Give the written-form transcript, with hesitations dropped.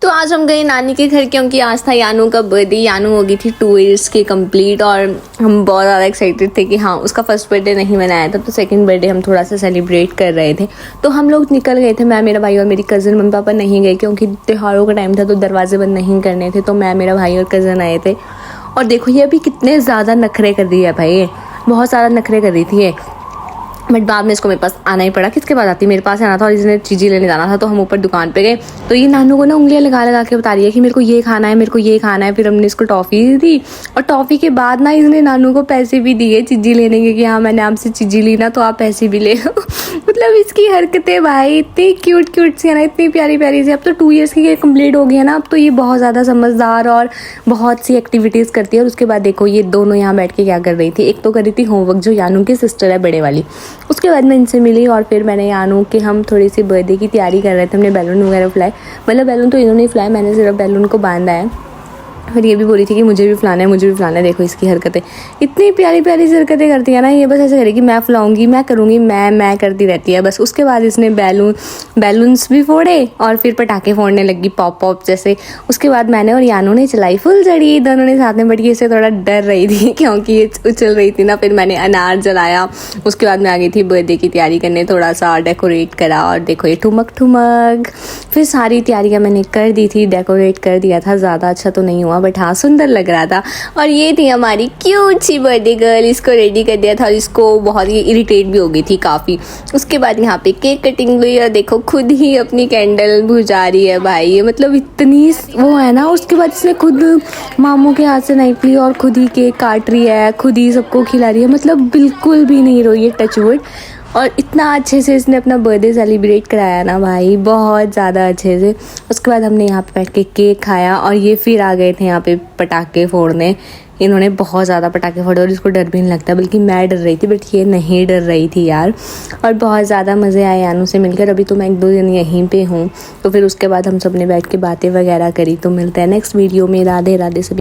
तो आज हम गए नानी के घर क्योंकि आज था यानू का बर्थडे। यानू हो गई थी 2 इयर्स की कंप्लीट और हम बहुत ज़्यादा एक्साइटेड थे कि हाँ उसका फर्स्ट बर्थडे नहीं मनाया था तो सेकंड बर्थडे हम थोड़ा सा सेलिब्रेट कर रहे थे। तो हम लोग निकल गए थे, मैं, मेरा भाई और मेरी कज़न। मम्मी पापा नहीं गए क्योंकि त्योहारों का टाइम था तो दरवाजे बंद नहीं करने थे, तो मैं, मेरा भाई और कज़न आए थे। और देखो ये अभी कितने ज़्यादा नखरे कर रही है भाई, बहुत ज़्यादा नखरे कर रही थी ये, बट बाद में इसको मेरे पास आना ही पड़ा। किसके पास आती, मेरे पास आना था और इसने चीज़ें लेने जाना था। तो हम ऊपर दुकान पे गए तो ये नानू को ना उंगलियां लगा लगा के बता रही है कि मेरे को ये खाना है, मेरे को ये खाना है। फिर हमने इसको टॉफ़ी दी थी और टॉफ़ी के बाद ना इसने नानू को पैसे भी दिए चीज़ी लेने के कि हाँ मैंने आपसे चीज़ी ली ना तो आप पैसे भी ले लो। मतलब इसकी हरकतें भाई इतनी क्यूट क्यूट सी है ना, इतनी प्यारी प्यारी सी। अब तो 2 इयर्स की कंप्लीट हो गई है ना, अब तो ये बहुत ज़्यादा समझदार और बहुत सी एक्टिविटीज़ करती है। और उसके बाद देखो ये दोनों यहाँ बैठ के क्या कर रही थी। एक तो कर रही थी होमवर्क, जो यानू की सिस्टर है बड़े वाली। उसके बाद मैं इनसे मिली और फिर मैंने यानू के, हम थोड़ी सी बर्थडे की तैयारी कर रहे थे। हमने बैलून वगैरह फुलाए, मतलब बैलून तो इन्होंने फुलाए, मैंने सिर्फ बैलून को बांधा है। फिर ये भी बोली थी कि मुझे भी फुलाना है, मुझे भी फुलाना है। देखो इसकी हरकतें, इतनी प्यारी प्यारी सी हरकतें करती है ना ये। बस ऐसे करेगी मैं फुलाऊंगी, मैं करूँगी, मैं करती रहती है बस। उसके बाद इसने बैलून्स भी फोड़े और फिर पटाखे फोड़ने लगी पॉप पॉप जैसे। उसके बाद मैंने और यानू ने चलाई फुलझड़ी, दोनों ने साथ में। बट ये इससे थोड़ा डर रही थी क्योंकि ये उछल रही थी ना। फिर मैंने अनार जलाया। उसके बाद मैं आ गई थी बर्थडे की तैयारी करने, थोड़ा सा डेकोरेट करा। और देखो ये ठुमक ठुमक, फिर सारी तैयारियाँ मैंने कर दी थी, डेकोरेट कर दिया था। ज़्यादा अच्छा तो नहीं हुआ बट हाँ सुंदर लग रहा था। और ये थी हमारी क्यूट सी बर्थडे गर्ल, इसको रेडी कर दिया था और इसको बहुत ही इरिटेट भी हो गई थी काफ़ी। उसके बाद यहाँ पे केक कटिंग हुई और देखो खुद ही अपनी कैंडल बुझा रही है भाई, ये मतलब इतनी वो है ना। उसके बाद इसने खुद मामू के हाथ से नाइफ ली और खुद ही केक काट रही है, खुद ही सबको खिला रही है, मतलब बिल्कुल भी नहीं रोई है, टचवुड। और इतना अच्छे से इसने अपना बर्थडे सेलिब्रेट कराया ना भाई, बहुत ज़्यादा अच्छे से। उसके बाद हमने यहाँ पे बैठ के केक खाया और ये फिर आ गए थे यहाँ पे पटाखे फोड़ने। इन्होंने बहुत ज़्यादा पटाखे फोड़े और इसको डर भी नहीं लगता, बल्कि मैं डर रही थी बट ये नहीं डर रही थी यार। और बहुत ज़्यादा मज़े आए यानू से मिलकर। अभी तो मैं 1-2 दिन यहीं पे हूँ, तो फिर उसके बाद हम सब ने बैठ के बातें वगैरह करी। तो मिलते हैं नेक्स्ट वीडियो में। राधे राधे सभी।